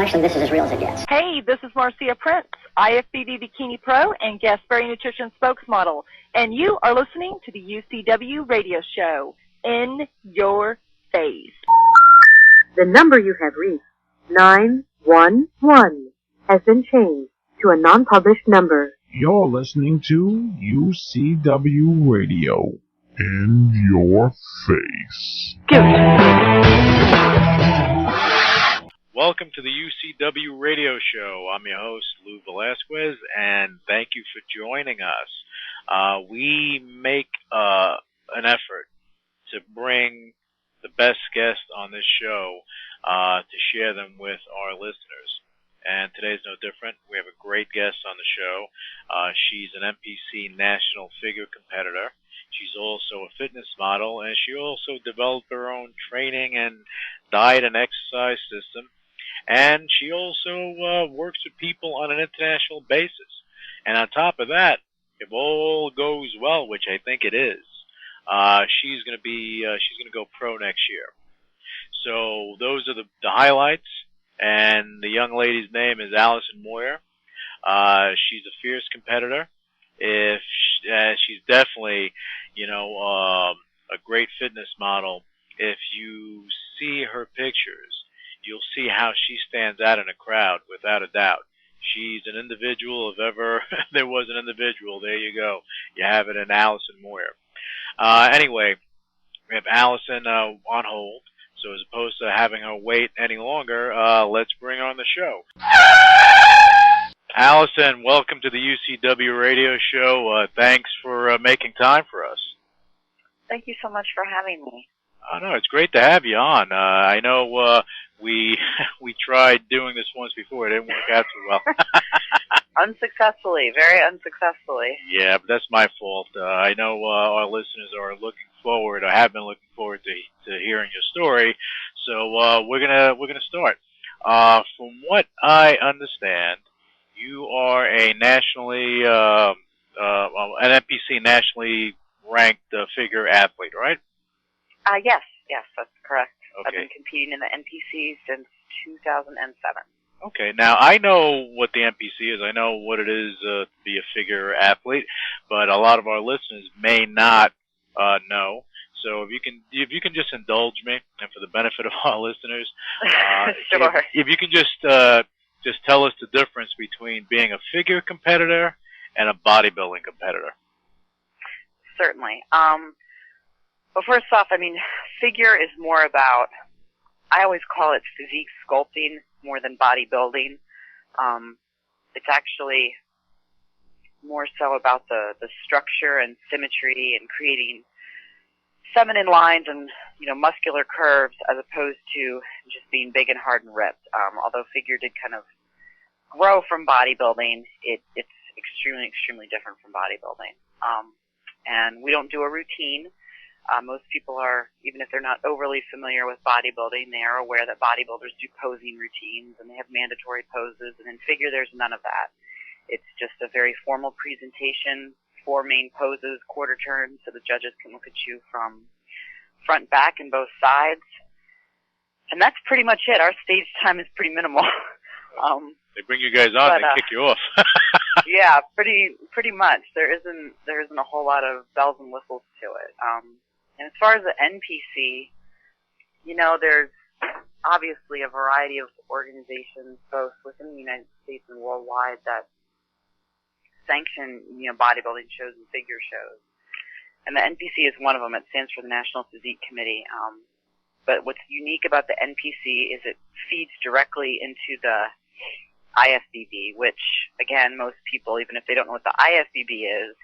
actually, this is as real as it gets. Hey, this is Marcia Prince, IFBB Bikini Pro and Guest Berry Nutrition spokesmodel, and you are listening to the UCW radio show, In Your Face. The number you have reached, 911, has been changed to a non-published number. You're listening to UCW Radio. In Your Face. Welcome to the UCW Radio Show. I'm your host, Louis Velazquez, and thank you for joining us. We make an effort to bring the best guests on this show to share them with our listeners. And today's no different. We have a great guest on the show. She's an NPC national figure competitor. She's also a fitness model, and she also developed her own training and diet and exercise system. And she also works with people on an international basis. And on top of that, if all goes well, which I think it is, she's going to go pro next year. So those are the highlights. And the young lady's name is Allison Moyer. She's a fierce competitor. She's definitely, a great fitness model. If you see her pictures, you'll see how she stands out in a crowd, without a doubt. She's an individual. If ever there was an individual, there you go. You have it in Allison Moyer. Anyway, we have Allison on hold. So as opposed to having her wait any longer, let's bring her on the show. Allison, welcome to the UCW radio show. Thanks for making time for us. Thank you so much for having me. Oh, no, it's great to have you on. I know we tried doing this once before. It didn't work out too well. Unsuccessfully, very unsuccessfully. Yeah, but that's my fault. I know our listeners are looking forward, or have been looking forward to hearing your story. So we're gonna start. From what I understand, you are a nationally an NPC nationally ranked figure athlete, right? Yes, that's correct. Okay. I've been competing in the NPC since 2007. Okay, now I know what the NPC is. I know what it is to be a figure athlete, but a lot of our listeners may not know. So if you can just indulge me, and for the benefit of our listeners, sure. If you can just tell us the difference between being a figure competitor and a bodybuilding competitor. Certainly. Well, first off, figure is more about, I always call it physique sculpting more than bodybuilding. It's actually more so about the structure and symmetry and creating feminine lines and, muscular curves as opposed to just being big and hard and ripped. Although figure did kind of grow from bodybuilding, it's extremely, extremely different from bodybuilding. And we don't do a routine. Most people are, even if they're not overly familiar with bodybuilding, they are aware that bodybuilders do posing routines and they have mandatory poses, and in figure there's none of that. It's just a very formal presentation, 4 main poses, quarter turns, so the judges can look at you from front, back, and both sides. And that's pretty much it. Our stage time is pretty minimal. They bring you guys on, they kick you off. Yeah, pretty much. There isn't a whole lot of bells and whistles to it. And as far as the NPC, there's obviously a variety of organizations, both within the United States and worldwide, that sanction, bodybuilding shows and figure shows. And the NPC is one of them. It stands for the National Physique Committee. But what's unique about the NPC is it feeds directly into the IFBB, which, again, most people, even if they don't know what the IFBB is,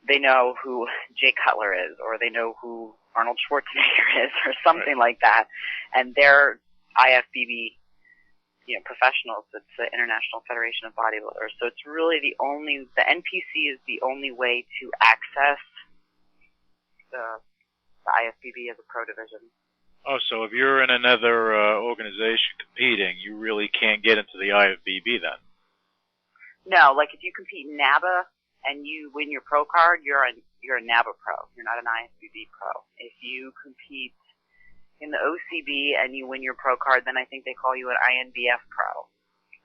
they know who Jay Cutler is, or they know who Arnold Schwarzenegger is, or something like that. And they're IFBB, professionals. It's the International Federation of Bodybuilders. So it's really the NPC is the only way to access the IFBB as a pro division. Oh, so if you're in another organization competing, you really can't get into the IFBB then? No, like if you compete in NABA and you win your pro card, you're a NABA pro. You're not an IFBB pro. If you compete in the OCB and you win your pro card, then I think they call you an INBF pro.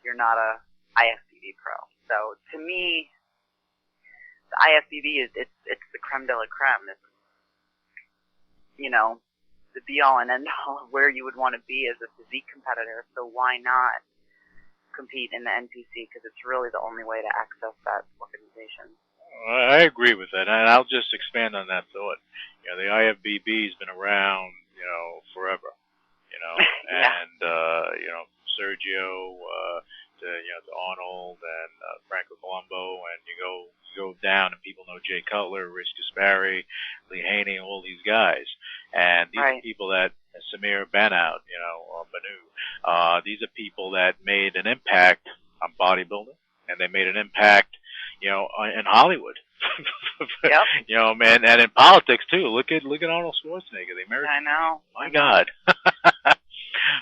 You're not a IFBB pro. So to me, the IFBB it's the creme de la creme. It's, you know, the be all and end all of where you would want to be as a physique competitor. So why not compete in the NPC? Because it's really the only way to access that organization. I agree with that, and I'll just expand on that thought. You know, the IFBB's been around, you know, forever. You know, Yeah. and you know, Sergio, to Arnold and Franco Colombo, and you go down, and people know Jay Cutler, Rich Gaspari, Lee Haney, all these guys, and these are people that Samir Banout, you know, or Banu. These are people that made an impact on bodybuilding, and they made an impact, you know, in Hollywood. Yep. You know, man, and in politics too. Look at Arnold Schwarzenegger, the American. I know. My God.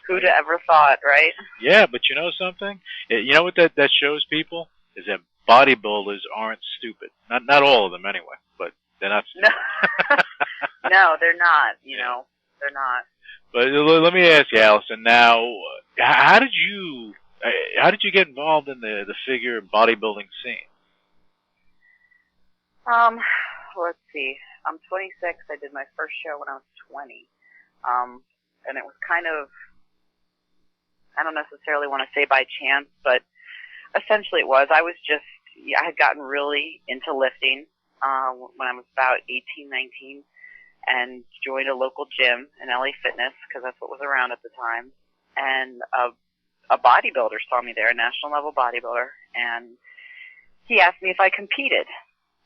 Who'd have ever thought, right? Yeah, but you know something? You know what that shows people is that bodybuilders aren't stupid. Not all of them anyway, but they're not stupid. No, no, they're not. You know, they're not. But let me ask you, Allison. Now, how did you get involved in the figure bodybuilding scene? Let's see. I'm 26. I did my first show when I was 20. And it was kind of, I don't necessarily want to say by chance, but essentially it was. I had gotten really into lifting, when I was about 18, 19, and joined a local gym in LA Fitness, because that's what was around at the time. And a bodybuilder saw me there, a national level bodybuilder, and he asked me if I competed.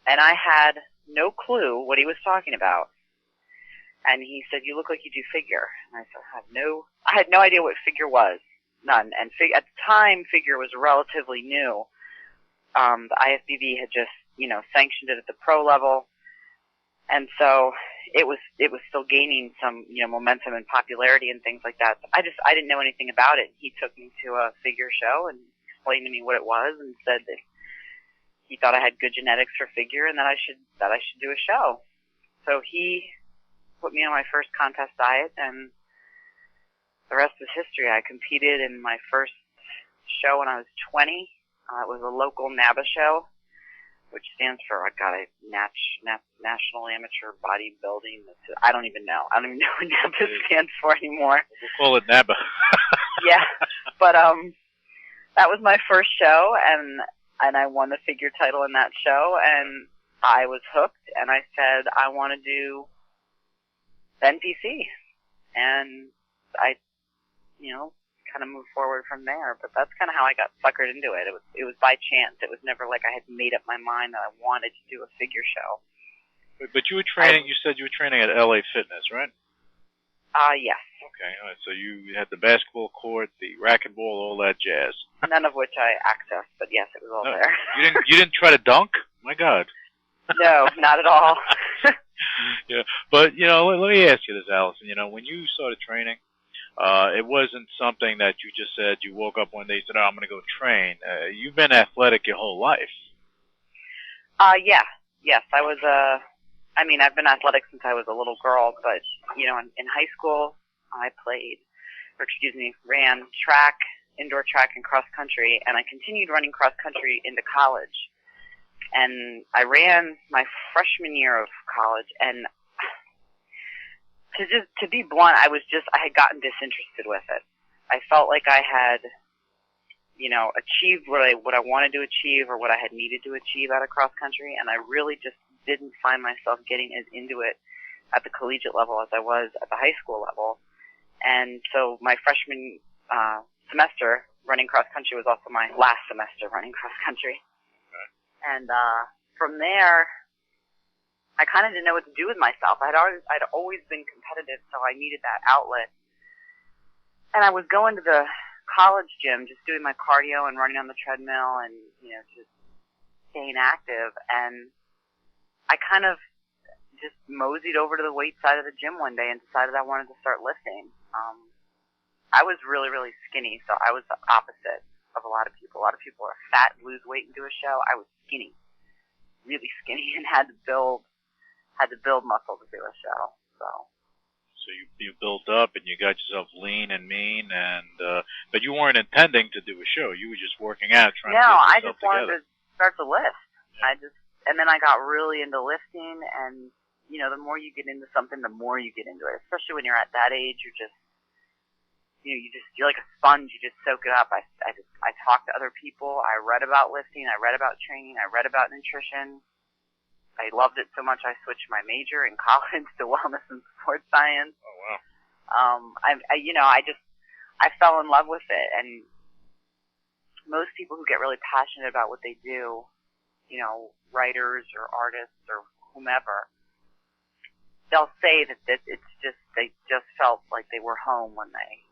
And I had no clue what he was talking about. And he said, "You look like you do figure." And I said, I had no idea what figure was. None. And at the time, figure was relatively new. The IFBB had just, you know, sanctioned it at the pro level. And so it was still gaining some, you know, momentum and popularity and things like that. So I didn't know anything about it. He took me to a figure show and explained to me what it was and said that he thought I had good genetics for figure and that I should do a show. So he put me on my first contest diet, and the rest is history. I competed in my first show when I was 20. It was a local NABA show, which stands for, National Amateur Bodybuilding. I don't even know. I don't even know what NABA stands for anymore. We'll call it NABA. Yeah, but that was my first show, and I won the figure title in that show, and I was hooked, and I said, I want to do NPC. And I, you know, kind of moved forward from there. But that's kind of how I got suckered into it. It was by chance. It was never like I had made up my mind that I wanted to do a figure show. But you were training, you said you were training at LA Fitness, right? Yes. Okay, all right. So you had the basketball court, the racquetball, all that jazz. None of which I accessed, but yes, it was all there. You didn't try to dunk? My God. No, not at all. Yeah, but you know, let me ask you this, Allison. You know, when you started training, it wasn't something that you just said. You woke up one day and said, "Oh, I'm going to go train." You've been athletic your whole life. Yeah. Yes, I was. I've been athletic since I was a little girl. But you know, in high school, I ran track, indoor track, and cross country, and I continued running cross country into college. And I ran my freshman year of college, and to be blunt, I had gotten disinterested with it. I felt like I had, you know, achieved what I wanted to achieve or what I had needed to achieve out of cross country, and I really just didn't find myself getting as into it at the collegiate level as I was at the high school level. And so my freshman semester running cross country was also my last semester running cross country. And from there, I kind of didn't know what to do with myself. I'd always been competitive, so I needed that outlet. And I was going to the college gym, just doing my cardio and running on the treadmill and, you know, just staying active. And I kind of just moseyed over to the weight side of the gym one day and decided I wanted to start lifting. I was really, really skinny, so I was the opposite of a lot of people. A lot of people are fat and lose weight and do a show. I was skinny, really skinny, and had to build muscle to do a show. So So you built up and you got yourself lean and mean, and but you weren't intending to do a show. You were just working out, trying to get yourself I just together. wanted to start to lift. Yeah. And then I got really into lifting, and you know, the more you get into something, the more you get into it. Especially when you're at that age, you're just, you're like a sponge. You just soak it up. I talked to other people. I read about lifting. I read about training. I read about nutrition. I loved it so much I switched my major in college to wellness and sports science. Oh wow. I fell in love with it, and most people who get really passionate about what they do, you know, writers or artists or whomever, they'll say that it's just, they just felt like they were home when they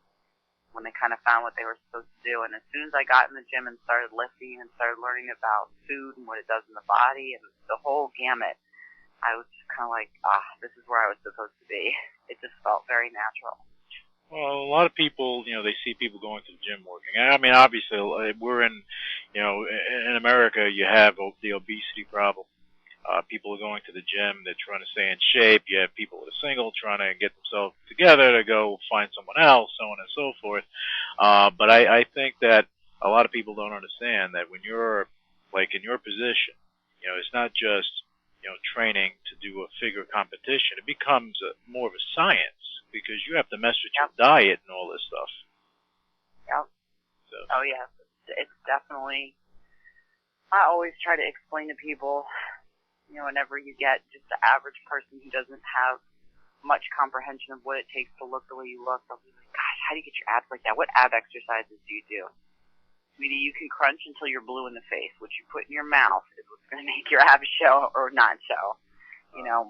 kind of found what they were supposed to do. And as soon as I got in the gym and started lifting and started learning about food and what it does in the body and the whole gamut, I was just kind of like, this is where I was supposed to be. It just felt very natural. Well, a lot of people, you know, they see people going to the gym working. I mean, obviously, we're in, you know, in America, you have the obesity problem. People are going to the gym. They're trying to stay in shape. You have people that are single trying to get themselves together to go find someone else, so on and so forth. But I think that a lot of people don't understand that when you're, like, in your position, you know, it's not just, you know, training to do a figure competition. It becomes more of a science because you have to mess with your diet and all this stuff. Yep. So. Oh, yeah. It's definitely, I always try to explain to people, you know, whenever you get just the average person who doesn't have much comprehension of what it takes to look the way you look, they'll be like, gosh, how do you get your abs like that? What ab exercises do you do? Sweetie, you can crunch until you're blue in the face. What you put in your mouth is what's going to make your abs show or not show. You know,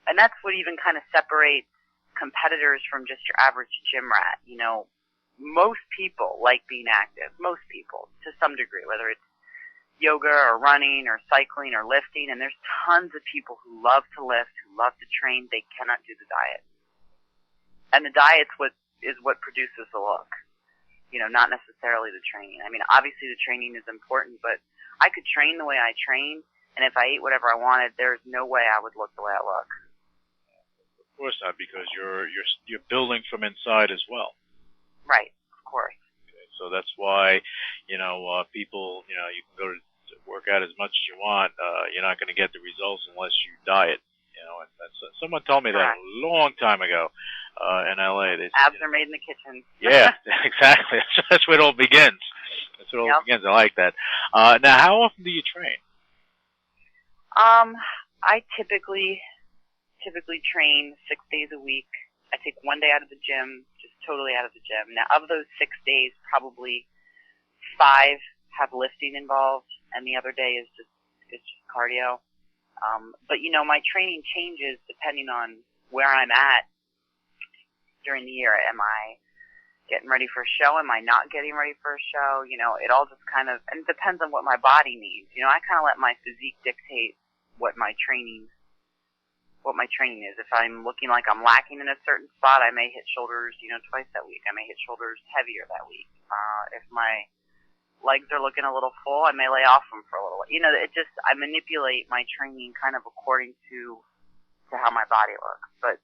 and that's what even kind of separates competitors from just your average gym rat. You know, most people like being active. Most people, to some degree, whether it's yoga or running or cycling or lifting, and there's tons of people who love to lift, who love to train. They cannot do the diet. And the diet's what produces the look. You know, not necessarily the training. I mean, obviously the training is important, but I could train the way I train, and if I ate whatever I wanted, there's no way I would look the way I look. Of course not, because you're building from inside as well. Right, of course. Okay, so that's why, you know, people, you know, you can go to work out as much as you want. You're not going to get the results unless you diet. You know, and someone told me that a long time ago in LA. They said, abs are made in the kitchen. Yeah, exactly. That's where it all begins. That's where it all begins. I like that. Now, how often do you train? I typically train 6 days a week. I take 1 day out of the gym, just totally out of the gym. Now, of those 6 days, probably 5 have lifting involved, and the other day is just cardio. But you know, my training changes depending on where I'm at during the year. Am I getting ready for a show? Am I not getting ready for a show? You know, it all just kind of, and it depends on what my body needs. You know, I kind of let my physique dictate what my training is. If I'm looking like I'm lacking in a certain spot, I may hit shoulders, you know, twice that week. I may hit shoulders heavier that week. If my legs are looking a little full, I may lay off them for a little while. You know, I manipulate my training kind of according to how my body looks. But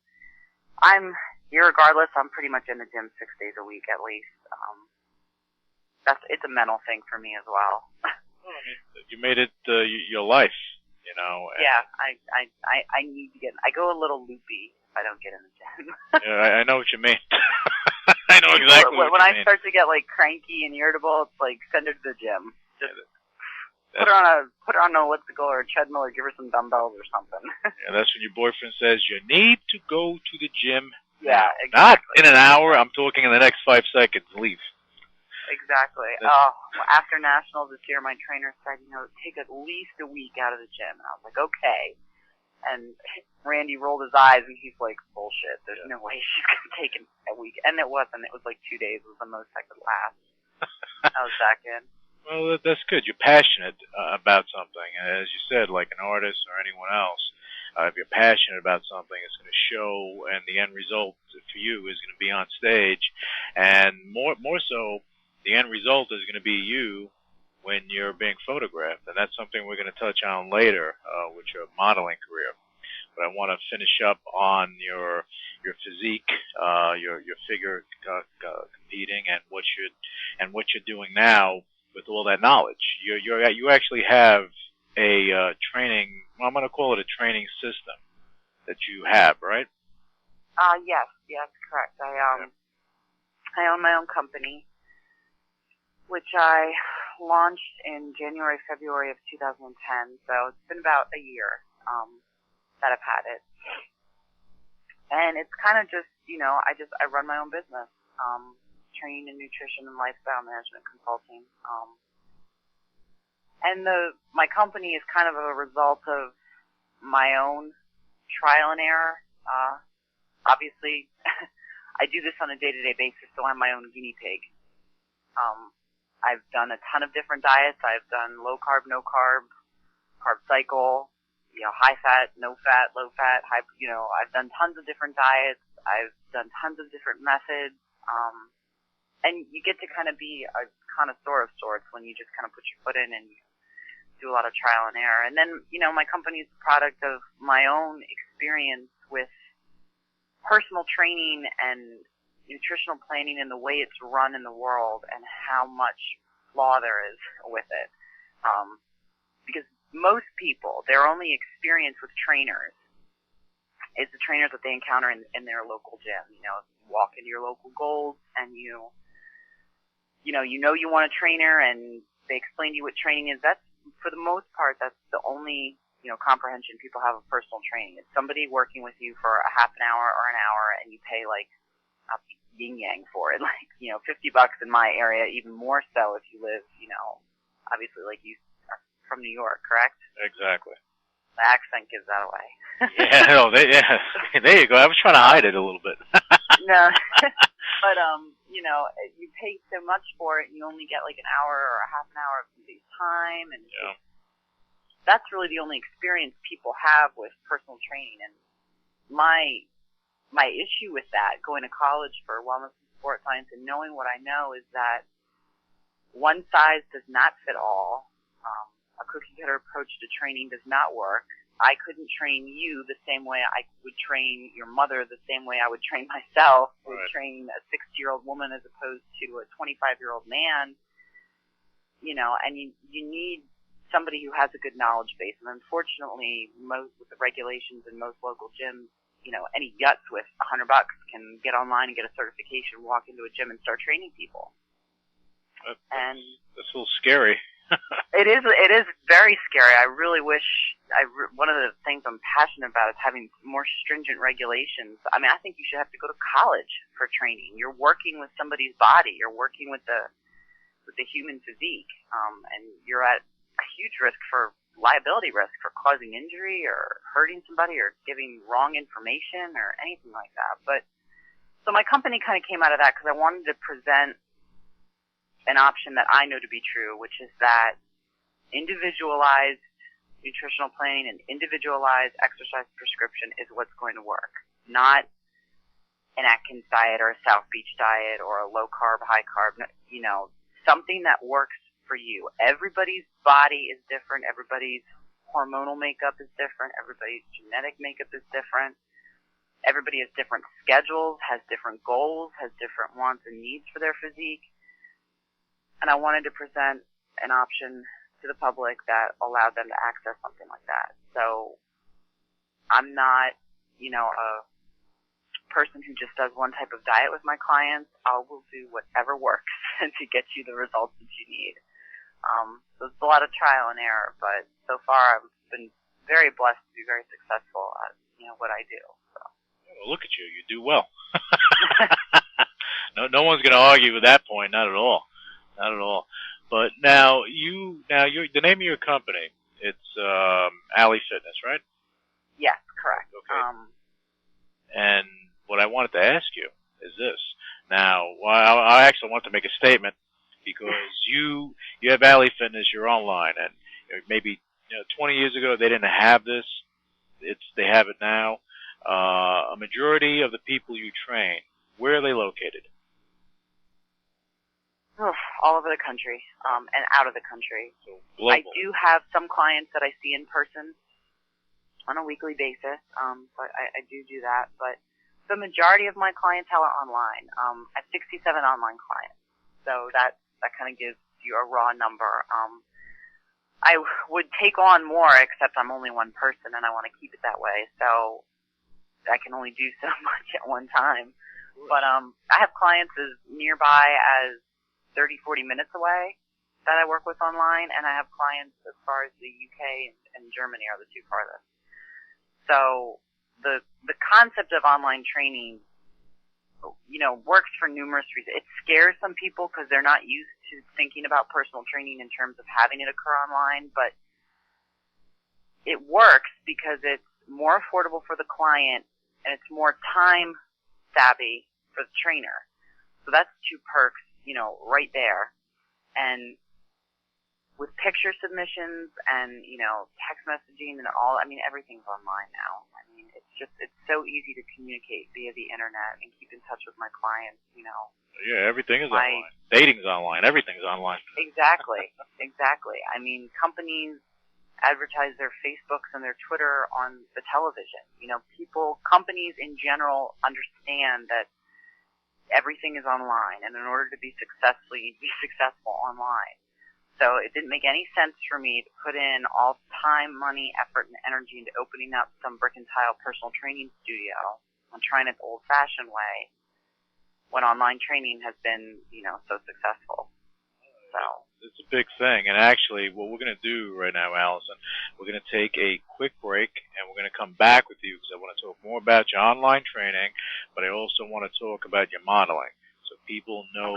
irregardless, I'm pretty much in the gym 6 days a week at least. It's a mental thing for me as well. Well, I mean, you made it your life, you know. Yeah, I need to I go a little loopy if I don't get in the gym. Yeah, I know what you mean. I know exactly what you mean. When I start to get like cranky and irritable, it's like send her to the gym. Just put her on an elliptical or a treadmill or give her some dumbbells or something. Yeah, that's when your boyfriend says you need to go to the gym. Yeah, now. exactly. Not in an hour. I'm talking in the next 5 seconds. Leave. Exactly. After nationals this year, my trainer said, you know, take at least a week out of the gym, and I was like, okay. And Randy rolled his eyes, and he's like, bullshit. There's no way she's going to take a week. And it wasn't. It was like 2 days was the most I could last. I was back in. Well, that's good. You're passionate about something. And as you said, like an artist or anyone else, if you're passionate about something, it's going to show, and the end result for you is going to be on stage. And more so, the end result is going to be you when you're being photographed. And that's something we're going to touch on later with your modeling career. but I want to finish up on your physique, your figure competing, and what you're doing now with all that knowledge. You actually have a training. Well, I'm going to call it a training system that you have, right? Yes, correct. I own my own company, which I launched in January, February of 2010. So it's been about a year that I've had it, and it's kind of just, I run my own business, training in nutrition and lifestyle management consulting, and my company is kind of a result of my own trial and error. Obviously, I do this on a day-to-day basis, so I'm my own guinea pig. I've done a ton of different diets. I've done low carb, no carb, carb cycle, high fat, no fat, low fat, high, I've done tons of different diets. I've done tons of different methods. And you get to kind of be a connoisseur of sorts when you just kind of put your foot in and you do a lot of trial and error. And then, my company is a product of my own experience with personal training and nutritional planning and the way it's run in the world and how much flaw there is with it. Because most people, their only experience with trainers is the trainers that they encounter in their local gym. You walk into your local Gold and you want a trainer and they explain to you what training is. That's, for the most part, that's the only comprehension people have of personal training. It's somebody working with you for a half an hour or an hour and you pay like yin yang for it, like, $50 in my area, even more so if you live, obviously, like, you are from New York, correct? Exactly. The accent gives that away. There you go. I was trying to hide it a little bit. No, but you pay so much for it and you only get like an hour or a half an hour of somebody's time, and that's really the only experience people have with personal training. And my issue with that, going to college for wellness and sports science and knowing what I know, is that one size does not fit all. A cookie cutter approach to training does not work. I couldn't train you the same way I would train your mother, the same way I would train myself, right. Would train a 60-year-old woman as opposed to a 25-year-old man. And you need somebody who has a good knowledge base. And unfortunately, most with the regulations in most local gyms, any guts with $100 can get online and get a certification, walk into a gym and start training people. That's a little scary. It is very scary. I really wish, one of the things I'm passionate about is having more stringent regulations. I mean, I think you should have to go to college for training. You're working with somebody's body. You're working with the human physique. And you're at a huge risk for liability risk for causing injury or hurting somebody or giving wrong information or anything like that. But so my company kind of came out of that because I wanted to present an option that I know to be true, which is that individualized nutritional planning and individualized exercise prescription is what's going to work, not an Atkins diet or a South Beach diet or a low carb, high carb, something that works for you. Everybody's body is different. Everybody's hormonal makeup is different. Everybody's genetic makeup is different. Everybody has different schedules, has different goals, has different wants and needs for their physique. And I wanted to present an option to the public that allowed them to access something like that. So I'm not, a person who just does one type of diet with my clients. I will do whatever works to get you the results that you need. So it's a lot of trial and error, but so far I've been very blessed to be very successful at, what I do. So. Well, look at you. You do well. No one's going to argue with that point. Not at all. Not at all. But now the name of your company, it's Alley Fitness, right? Yes, correct. Okay. And what I wanted to ask you is this. Now, I actually want to make a statement because you have Alley Fitness, you're online, and maybe 20 years ago they didn't have this. They have it now. A majority of the people you train, where are they located? All over the country, and out of the country. So global. I do have some clients that I see in person. on a weekly basis. But I do that. But the majority of my clientele are online. I have 67 online clients. So that kind of gives you a raw number. I would take on more, except I'm only one person and I want to keep it that way. So I can only do so much at one time. But I have clients as nearby as 30, 40 minutes away that I work with online, and I have clients as far as the UK and Germany are the two farthest. So the concept of online training, works for numerous reasons. It scares some people because they're not used to thinking about personal training in terms of having it occur online, but it works because it's more affordable for the client and it's more time savvy for the trainer. So that's two perks, right there. And with picture submissions and, text messaging and all, everything's online now. It's so easy to communicate via the internet and keep in touch with my clients, Yeah, everything is online. Dating's online. Everything's online. Exactly. Companies advertise their Facebooks and their Twitter on the television. Companies in general understand that everything is online, and in order to be successful, you need to be successful online. So it didn't make any sense for me to put in all time, money, effort, and energy into opening up some brick and tile personal training studio and trying it the old-fashioned way when online training has been, so successful. So it's a big thing. And actually, what we're going to do right now, Allison, we're going to take a quick break, and we're going to come back with you because I want to talk more about your online training, but I also want to talk about your modeling so people know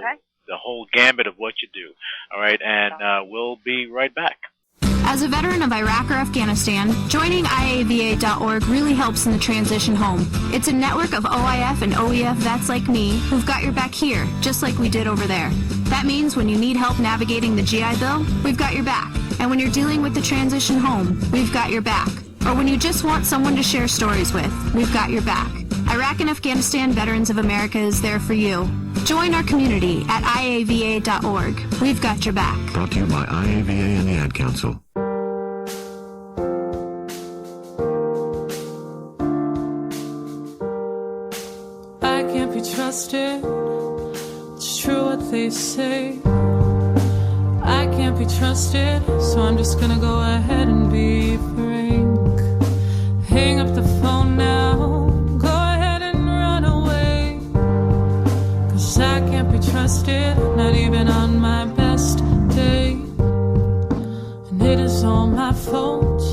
the whole gambit of what you do. All right, and we'll be right back. As a veteran of Iraq or Afghanistan, joining IAVA.org really helps in the transition home. It's a network of OIF and OEF vets like me who've got your back here, just like we did over there. That means when you need help navigating the GI Bill, we've got your back. And when you're dealing with the transition home, we've got your back. Or when you just want someone to share stories with, we've got your back. Iraq and Afghanistan Veterans of America is there for you. Join our community at IAVA.org. We've got your back. Brought to you by IAVA and the Ad Council. I can't be trusted. It's true what they say. I can't be trusted, so I'm just gonna go ahead and be frank. Hang up the phone now. I can't be trusted, not even on my best day. And it is all my fault.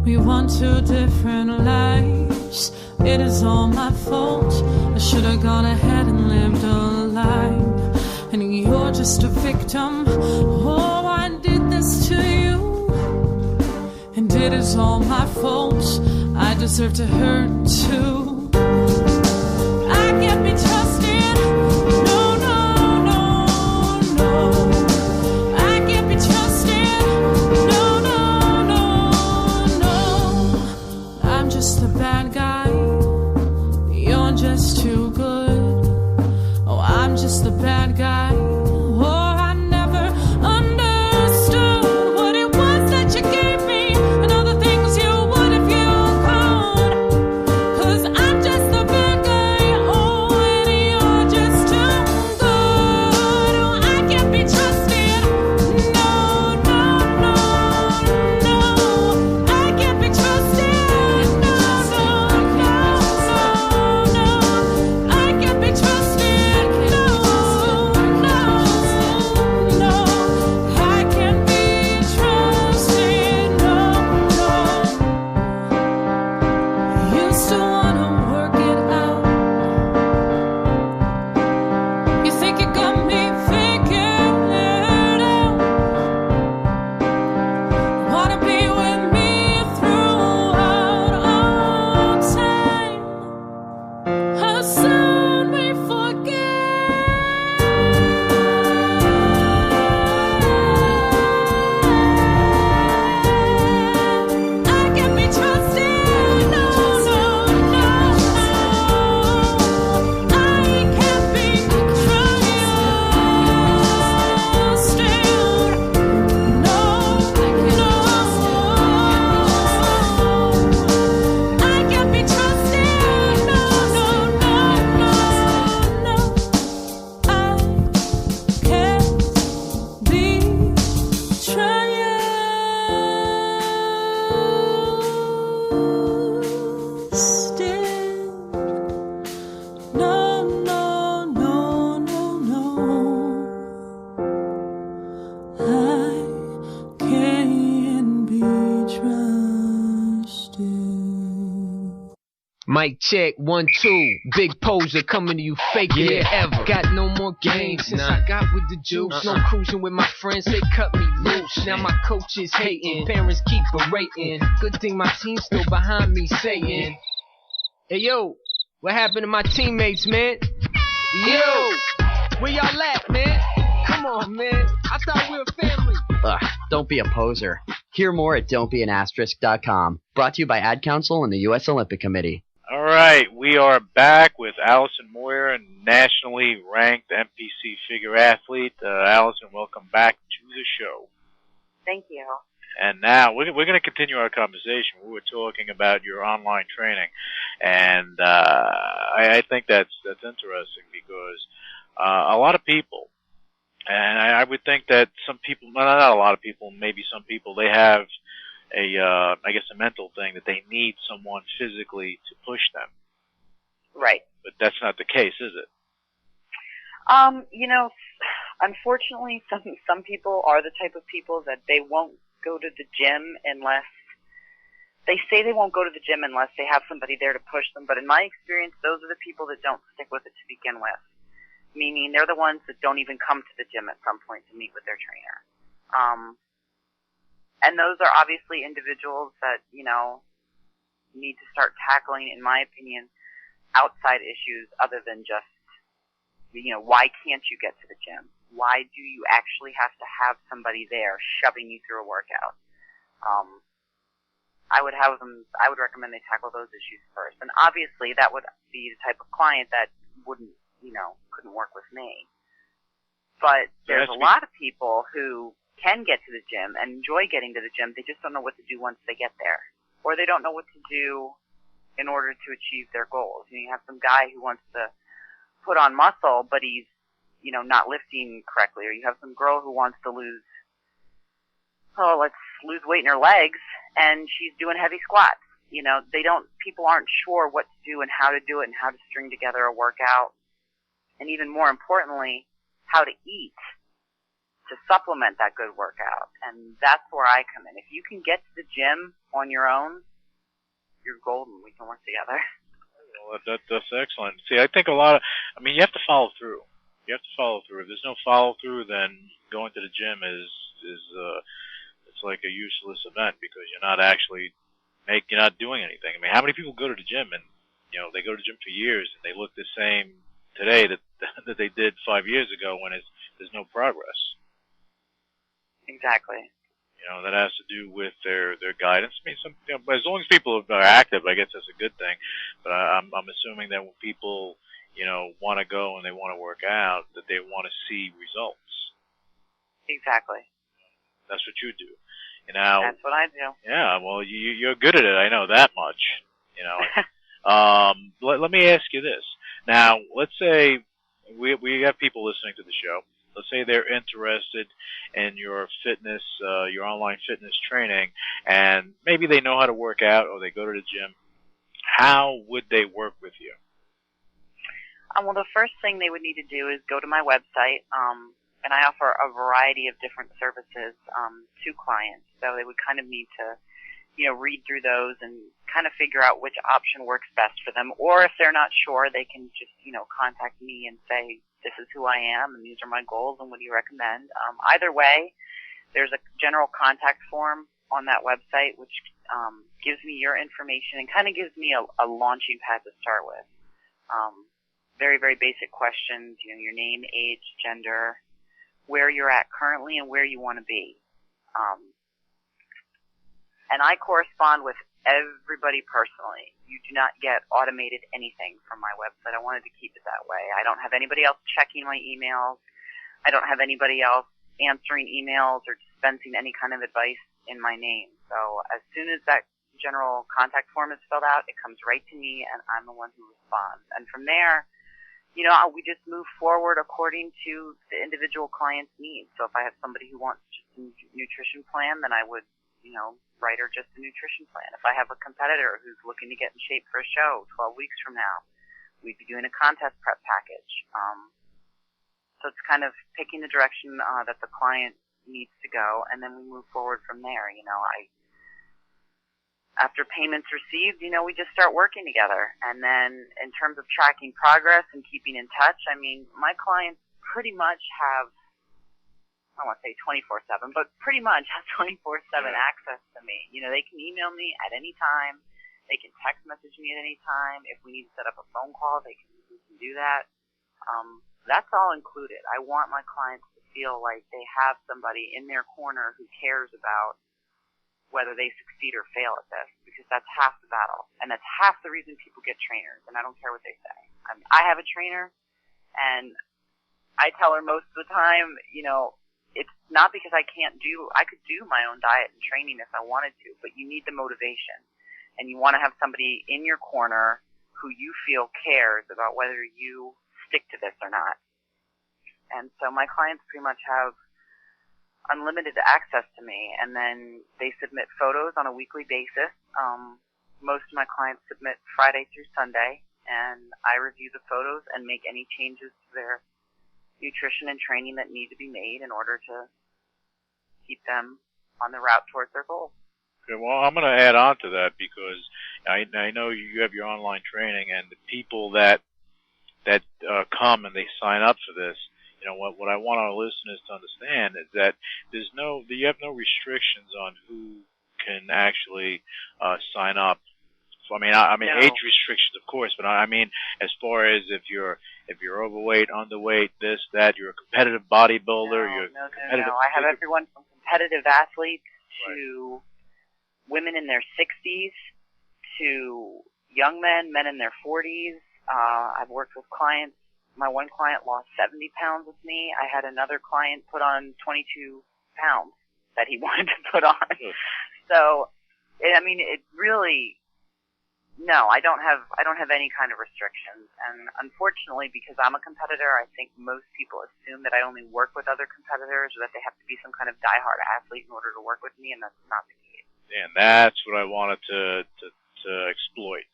We want two different lives. It is all my fault. I should have gone ahead and lived a life. And you're just a victim. Oh, I did this to you. And it is all my fault. I deserve to hurt too. I can't be trusted. The bad guy, you're just too good. Oh, I'm just the bad guy. Oh, I never understood what it was that you gave me and all the things you would if you could. 'Cause I Mic check, 1, 2. Big poser coming to you fake yeah ever. Got no more games since I got with the juice. No cruising with my friends, they cut me loose. Now my coach is hating, parents keep berating. Good thing my team's still behind me saying, hey yo, what happened to my teammates, man? Yo, where y'all at, man? Come on, man. I thought we were family. Don't be a poser. Hear more at don'tbeanasterisk.com. Brought to you by Ad Council and the U.S. Olympic Committee. All right, we are back with Allison Moyer, a nationally ranked NPC figure athlete. Allison, welcome back to the show. Thank you. And now we're going to continue our conversation. We were talking about your online training, and I think that's interesting because a lot of people, and I would think that some people, not a lot of people, maybe some people, they have I guess a mental thing that they need someone physically to push them. Right. But that's not the case, is it? Unfortunately, some people are the type of people that they won't go to the gym unless they say they won't go to the gym unless they have somebody there to push them. But in my experience, those are the people that don't stick with it to begin with. Meaning they're the ones that don't even come to the gym at some point to meet with their trainer. And those are obviously individuals that, need to start tackling, in my opinion, outside issues other than just, why can't you get to the gym? Why do you actually have to have somebody there shoving you through a workout? I would recommend they tackle those issues first. And obviously that would be the type of client that couldn't work with me. But there's a lot of people who can get to the gym and enjoy getting to the gym. They just don't know what to do once they get there. Or they don't know what to do in order to achieve their goals. You have some guy who wants to put on muscle, but he's, not lifting correctly. Or you have some girl who wants to lose weight in her legs, and she's doing heavy squats. People aren't sure what to do and how to do it and how to string together a workout. And even more importantly, how to eat to supplement that good workout. And that's where I come in. If you can get to the gym on your own, you're golden. We can work together. Well, that's excellent. See, I think you have to follow through. You have to follow through. If there's no follow through, then going to the gym is it's like a useless event because you're not doing anything. How many people go to the gym and, they go to the gym for years and they look the same today that they did 5 years ago when there's no progress. Exactly. That has to do with their guidance. As long as people are active, I guess that's a good thing. But I'm assuming that when people, want to go and they want to work out, that they want to see results. Exactly. That's what you do. That's what I do. Yeah. Well, you're good at it. I know that much. Let me ask you this. Now, let's say we have people listening to the show. Let's say they're interested in your fitness, your online fitness training, and maybe they know how to work out or they go to the gym. How would they work with you? Well, the first thing they would need to do is go to my website, and I offer a variety of different services to clients. So they would kind of need to, read through those and kind of figure out which option works best for them. Or if they're not sure, they can just, contact me and say, this is who I am and these are my goals and what do you recommend? Either way, there's a general contact form on that website which gives me your information and kind of gives me a launching pad to start with. Very, very basic questions, your name, age, gender, where you're at currently and where you want to be. And I correspond with everybody personally. You do not get automated anything from my website. I wanted to keep it that way. I don't have anybody else checking my emails. I don't have anybody else answering emails or dispensing any kind of advice in my name. So as soon as that general contact form is filled out, it comes right to me and I'm the one who responds. And from there, we just move forward according to the individual client's needs. So if I have somebody who wants just a nutrition plan, then I would, write her just a nutrition plan. If I have a competitor who's looking to get in shape for a show 12 weeks from now, we'd be doing a contest prep package. So it's kind of picking the direction that the client needs to go, and then we move forward from there. after payments received, we just start working together. And then in terms of tracking progress and keeping in touch, I mean, my clients pretty much have, I don't want to say 24/7, but pretty much have 24/7 access to me. They can email me at any time. They can text message me at any time. If we need to set up a phone call, we can do that. That's all included. I want my clients to feel like they have somebody in their corner who cares about whether they succeed or fail at this, because that's half the battle. And that's half the reason people get trainers, and I don't care what they say. I have a trainer, and I tell her most of the time, it's not because I could do my own diet and training if I wanted to, but you need the motivation. And you want to have somebody in your corner who you feel cares about whether you stick to this or not. And so my clients pretty much have unlimited access to me, and then they submit photos on a weekly basis. Most of my clients submit Friday through Sunday, and I review the photos and make any changes to their nutrition and training that need to be made in order to keep them on the route towards their goals. Okay, well, I'm going to add on to that because I know you have your online training, and the people that come and they sign up for this, what I want our listeners to understand is that you have no restrictions on who can actually sign up. So, I mean, age restrictions, of course, but I mean, as far as if you're overweight, underweight, this, that, you're a competitive bodybuilder, No. I have everyone from competitive athletes to women in their 60s to young men in their 40s. I've worked with clients. My one client lost 70 pounds with me. I had another client put on 22 pounds that he wanted to put on. So, it really, no, I don't have any kind of restrictions. And unfortunately, because I'm a competitor, I think most people assume that I only work with other competitors, or that they have to be some kind of diehard athlete in order to work with me, and that's not the case. And that's what I wanted to exploit.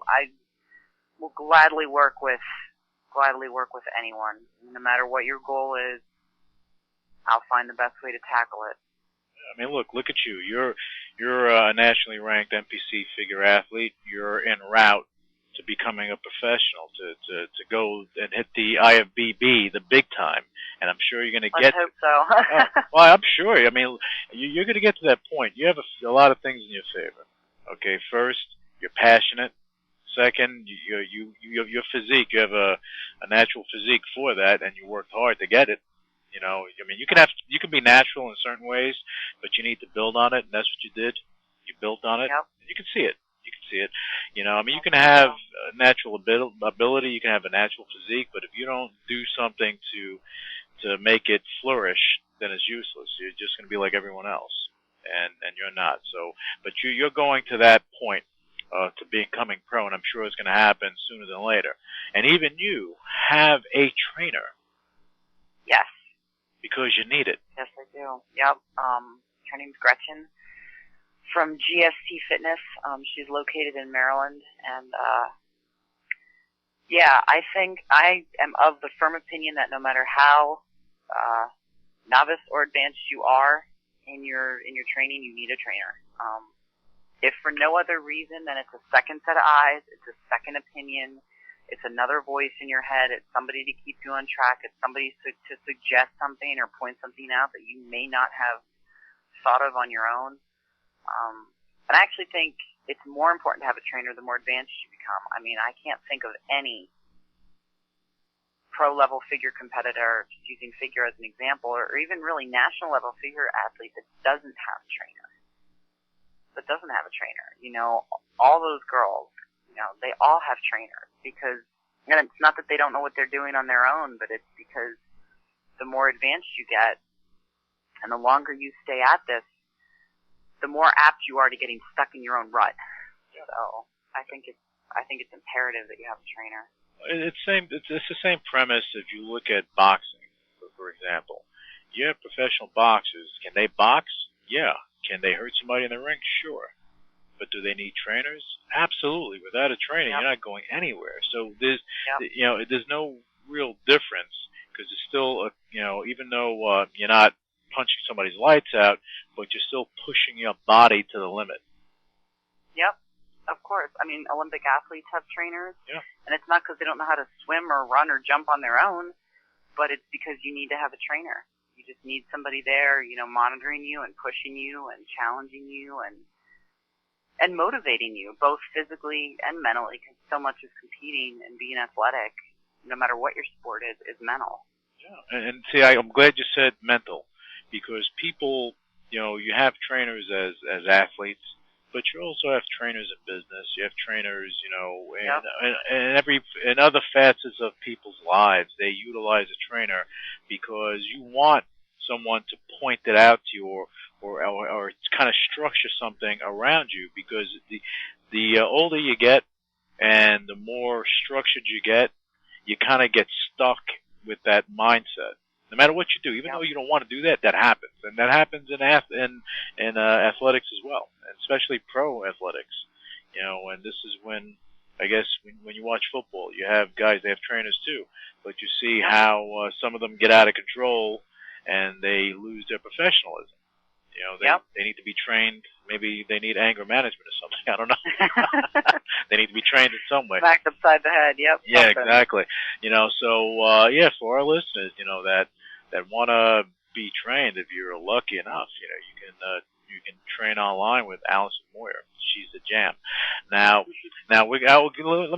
I will gladly work with anyone. No matter what your goal is, I'll find the best way to tackle it. I mean, look at you. You're a nationally ranked NPC figure athlete. You're en route to becoming a professional, to go and hit the IFBB, the big time. And I'm sure you're going to get. I hope so. Well, I'm sure. I mean, you're going to get to that point. You have a lot of things in your favor. Okay, first, you're passionate. Second, your physique. You have a natural physique for that, and you worked hard to get it. You can be natural in certain ways, but you need to build on it, and that's what you did. You built on it. Yep. You can see it. You can have a natural ability, you can have a natural physique, but if you don't do something to make it flourish, then it's useless. You're just going to be like everyone else, and you're not. So, but you're going to that point to becoming pro, and I'm sure it's going to happen sooner than later. And even you have a trainer. Yes. Because you need it. Yes, I do. Yep. Her name's Gretchen from GST Fitness. She's located in Maryland, and I think I am of the firm opinion that no matter how novice or advanced you are in your training, you need a trainer. If for no other reason than it's a second set of eyes, it's a second opinion, it's another voice in your head, it's somebody to keep you on track, it's somebody to suggest something or point something out that you may not have thought of on your own. And I actually think it's more important to have a trainer the more advanced you become. I mean, I can't think of any pro-level figure competitor, just using figure as an example, or even really national-level figure athlete that doesn't have a trainer. All those girls, they all have trainers because, and it's not that they don't know what they're doing on their own, but it's because the more advanced you get and the longer you stay at this, the more apt you are to getting stuck in your own rut. Yeah. So I think it's imperative that you have a trainer. It's the same premise if you look at boxing, for example. You have professional boxers. Can they box? Yeah. Can they hurt somebody in the ring? Sure. But do they need trainers? Absolutely. Without a trainer, you're not going anywhere. So there's no real difference because it's still, even though you're not punching somebody's lights out, but you're still pushing your body to the limit. Yep, of course. I mean, Olympic athletes have trainers, Yeah. and it's not because they don't know how to swim or run or jump on their own, but it's because you need to have a trainer. You just need somebody there, monitoring you and pushing you and challenging you and motivating you, both physically and mentally, because so much of competing and being athletic, no matter what your sport is mental. Yeah, and see, I'm glad you said mental, because people, you have trainers as athletes, but you also have trainers in business. You have trainers, in other facets of people's lives. They utilize a trainer because you want someone to point it out to you, or kind of structure something around you, because the older you get and the more structured you get, you kind of get stuck with that mindset. No matter what you do, even though you don't want to do that, that happens, and that happens in athletics as well, and especially pro athletics. And this is when, I guess, when you watch football, you have guys, they have trainers too, but you see how some of them get out of control and they lose their professionalism. They need to be trained. Maybe they need anger management or something. I don't know. They need to be trained in some way. Smacked upside the head. Yep. Yeah, something. exactly. For our listeners, that want to be trained, if you're lucky enough, you can train online with Allison Moyer. She's the jam. Now let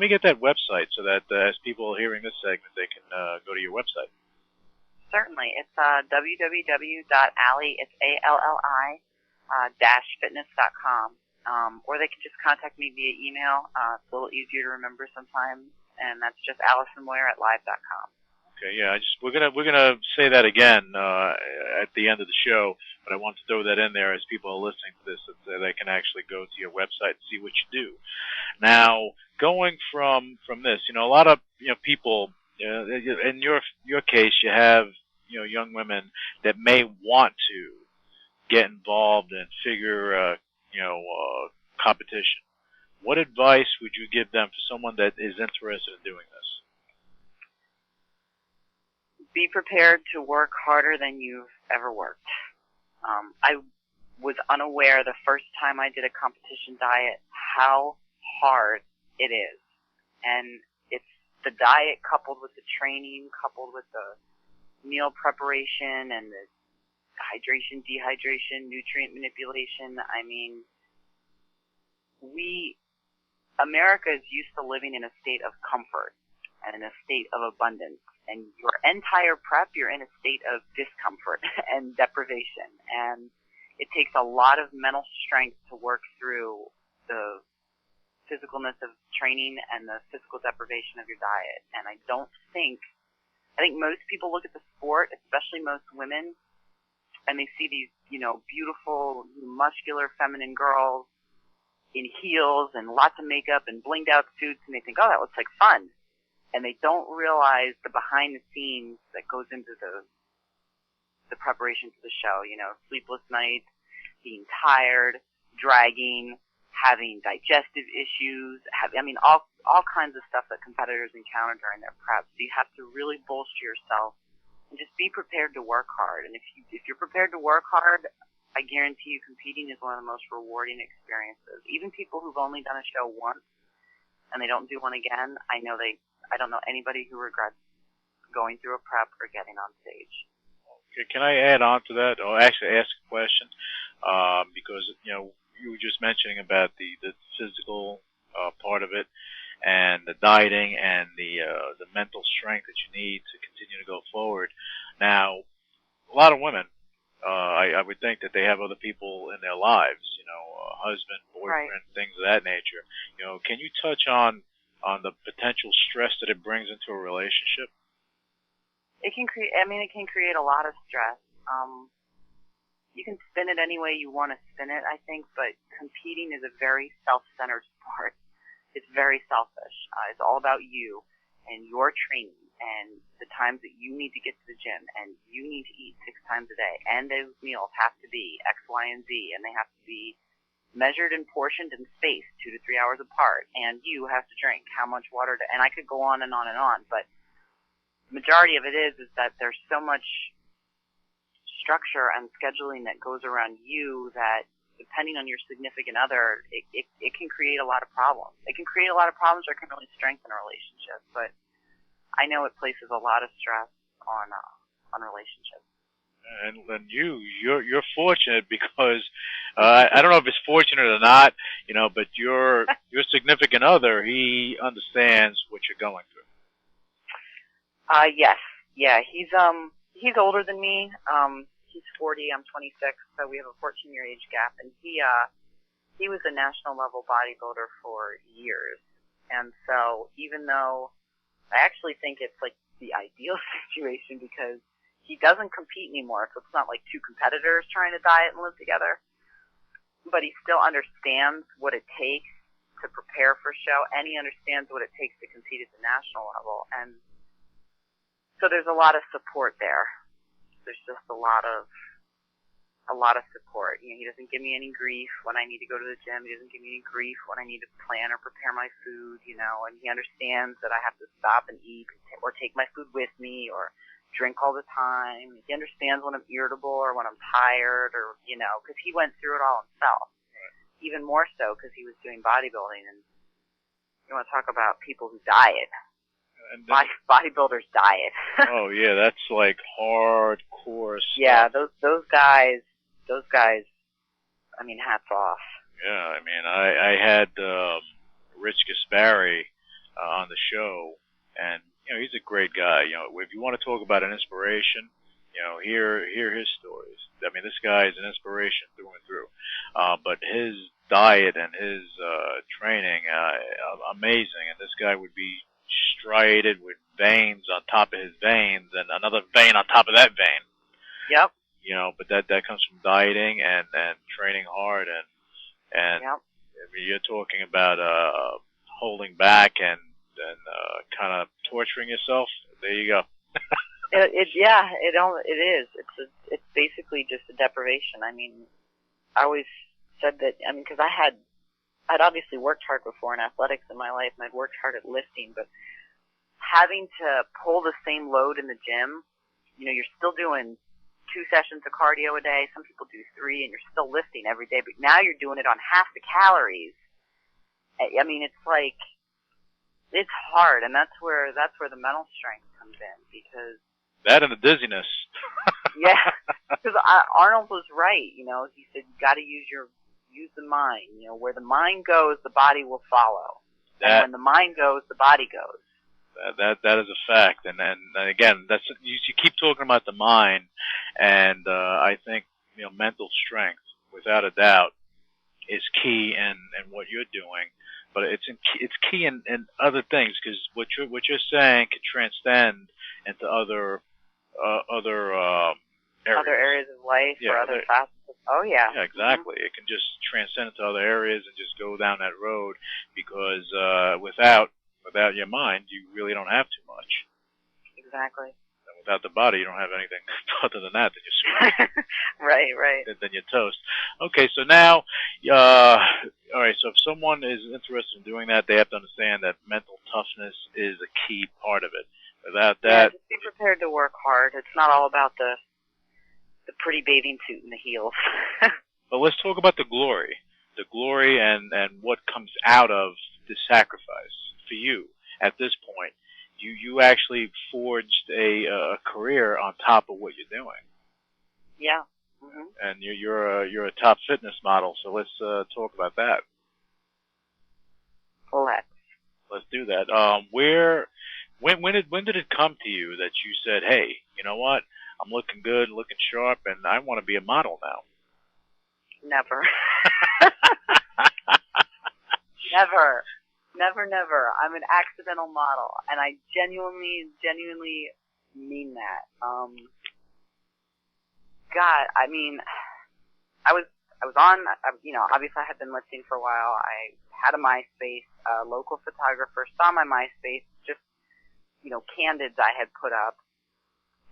me get that website so that as people are hearing this segment, they can go to your website. Certainly. It's www.ally, it's ALLI, -fitness.com. Or they can just contact me via email. It's a little easier to remember sometimes, and that's just AllisonMoyer@live.com. Okay, yeah, we're gonna say that again at the end of the show, but I want to throw that in there as people are listening to this, so they can actually go to your website and see what you do. Now, going from this, a lot of people, in your case, you have young women that may want to get involved in figure competition. What advice would you give them for someone that is interested in doing this? Be prepared to work harder than you've ever worked. I was unaware the first time I did a competition diet how hard it is. And it's the diet coupled with the training, coupled with the meal preparation and the hydration, dehydration, nutrient manipulation. I mean, America is used to living in a state of comfort and in a state of abundance. And your entire prep, you're in a state of discomfort and deprivation. And it takes a lot of mental strength to work through the physicalness of training and the physical deprivation of your diet. And I think most people look at the sport, especially most women, and they see these, beautiful, muscular, feminine girls in heels and lots of makeup and blinged out suits, and they think, oh, that looks like fun. And they don't realize the behind the scenes that goes into the preparation for the show. Sleepless nights, being tired, dragging, having digestive issues, all kinds of stuff that competitors encounter during their prep. So you have to really bolster yourself and just be prepared to work hard. And if you're prepared to work hard, I guarantee you competing is one of the most rewarding experiences. Even people who've only done a show once and they don't do one again, I don't know anybody who regrets going through a prep or getting on stage. Okay, can I add on to that, or actually ask a question? Because you were just mentioning about the physical part of it, and the dieting, and the mental strength that you need to continue to go forward. Now, a lot of women, I would think that they have other people in their lives, husband, boyfriend, right, things of that nature. Can you touch on the potential stress that it brings into a relationship? It can create a lot of stress. You can spin it any way you want to spin it, I think, but competing is a very self-centered sport. It's very selfish. It's all about you and your training and the times that you need to get to the gym, and you need to eat 6 times a day, and those meals have to be X, Y, and Z, and they have to be measured and portioned and spaced 2 to 3 hours apart, and you have to drink how much water and I could go on and on and on, but the majority of it is that there's so much structure and scheduling that goes around you that, depending on your significant other, it can create a lot of problems. It can create a lot of problems or it can really strengthen a relationship. But I know it places a lot of stress on relationships. And you're fortunate because I don't know if it's fortunate or not, but your significant other, he understands what you're going through. Yes, yeah, he's older than me. He's 40, I'm 26, so we have a 14-year age gap, and he was a national level bodybuilder for years. And so even though I actually think it's like the ideal situation because he doesn't compete anymore, so it's not like two competitors trying to diet and live together, but he still understands what it takes to prepare for a show, and he understands what it takes to compete at the national level. And so there's a lot of support there. There's just a lot of support. He doesn't give me any grief when I need to go to the gym. He doesn't give me any grief when I need to plan or prepare my food, and he understands that I have to stop and eat or take my food with me or drink all the time. He understands when I'm irritable or when I'm tired or, because he went through it all himself. Right. Even more so because he was doing bodybuilding. And you want to talk about people who diet. And bodybuilders diet. Oh yeah, that's like hardcore stuff. Yeah, those guys. I mean, hats off. Yeah, I mean, I had Rich Gaspari on the show, and he's a great guy. If you want to talk about an inspiration, hear his stories. I mean, this guy is an inspiration through and through. But his diet and his training, amazing. And this guy would be striated with veins on top of his veins and another vein on top of that vein. Yep. But that comes from dieting and training hard and yep. I mean, you're talking about holding back and kind of torturing yourself. There you go. It is. It's basically just a deprivation. I mean, I always said that. I mean, because I'd obviously worked hard before in athletics in my life, and I'd worked hard at lifting, but having to pull the same load in the gym, you're still doing 2 sessions of cardio a day. Some people do 3, and you're still lifting every day, but now you're doing it on half the calories. I mean, it's like, it's hard, and that's where the mental strength comes in, because that and the dizziness. Yeah, because Arnold was right. He said you got to use the mind. Where the mind goes, the body will follow. And when the mind goes, the body goes. That is a fact, and again, that's you keep talking about the mind, and I think mental strength, without a doubt, is key in what you're doing. But it's key in other things, because what you're saying can transcend into other areas. Other areas of life, or other facets. Oh yeah. Yeah, exactly. Mm-hmm. It can just transcend into other areas and just go down that road, because without your mind, you really don't have too much. Exactly. And without the body, you don't have anything other than that. Then you're screwed. Right. Then you're toast. Okay, so now, all right. So if someone is interested in doing that, they have to understand that mental toughness is a key part of it. Without that, just be prepared to work hard. It's not all about the pretty bathing suit and the heels. But let's talk about the glory and what comes out of the sacrifice for you at this point. You actually forged a career on top of what you're doing. Yeah. Mm-hmm. And you're a top fitness model. So let's talk about that. Let's do that. When did it come to you that you said, hey, you know what? I'm looking good, looking sharp, and I want to be a model now? Never. Never. I'm an accidental model, and I genuinely mean that. God, I mean, I was on, obviously I had been lifting for a while. I had a MySpace. A local photographer saw my MySpace, just, candids I had put up,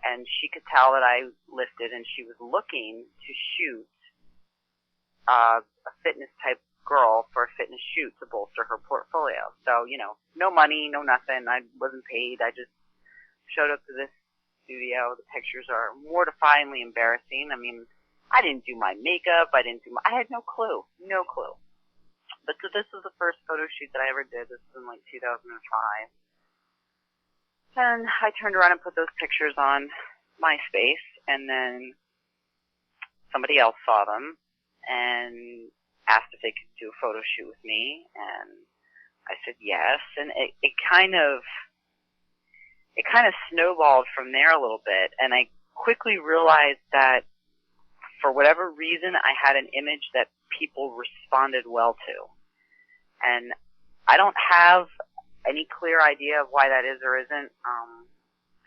and she could tell that I lifted, and she was looking to shoot a fitness type girl for a fitness shoot to bolster her portfolio. So, no money, no nothing. I wasn't paid. I just showed up to this studio. The pictures are mortifyingly embarrassing. I mean, I didn't do my makeup. I had no clue. No clue. But so this was the first photo shoot that I ever did. This was in like 2005. And I turned around and put those pictures on MySpace, and then somebody else saw them and asked if they could do a photo shoot with me, and I said yes, and it kind of snowballed from there a little bit, and I quickly realized that for whatever reason I had an image that people responded well to. And I don't have any clear idea of why that is or isn't.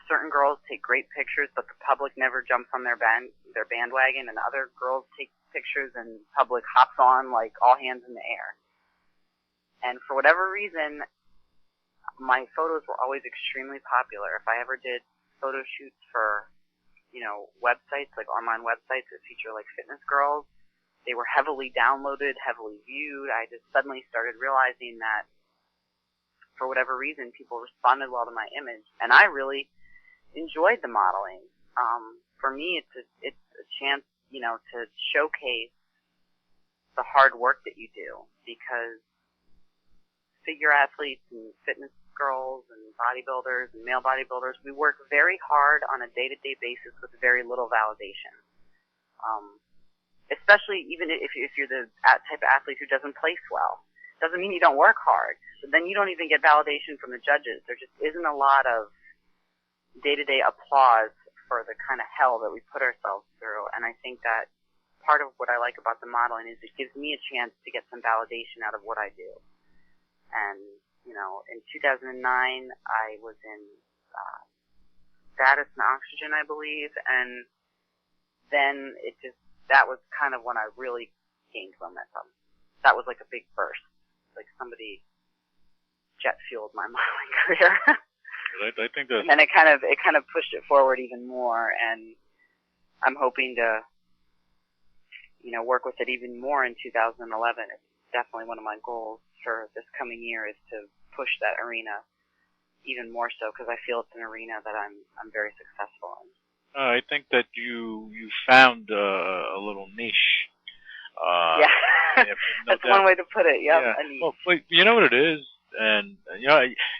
Certain girls take great pictures, but the public never jumps on their bandwagon, and other girls take pictures and public hops on like all hands in the air. And for whatever reason, my photos were always extremely popular. If I ever did photo shoots for, websites, like online websites that feature like fitness girls, they were heavily downloaded, heavily viewed. I just suddenly started realizing that for whatever reason, people responded well to my image, and I really enjoyed the modeling. For me, it's a chance, to showcase the hard work that you do, because figure athletes and fitness girls and bodybuilders and male bodybuilders, we work very hard on a day-to-day basis with very little validation. Especially even if you're the type of athlete who doesn't place well. Doesn't mean you don't work hard, but then you don't even get validation from the judges. There just isn't a lot of day-to-day applause for the kind of hell that we put ourselves through, and I think that part of what I like about the modeling is it gives me a chance to get some validation out of what I do. And, in 2009, I was in Status and Oxygen, I believe, and then that was kind of when I really gained momentum. That was like a big burst. Like somebody jet fueled my modeling career. I think that. And then it kind of pushed it forward even more, and I'm hoping to, work with it even more in 2011. It's definitely one of my goals for this coming year is to push that arena even more so, because I feel it's an arena that I'm very successful in. I think that you found a little niche. That's one way to put it. Yep. Yeah. Well, you know what it is, and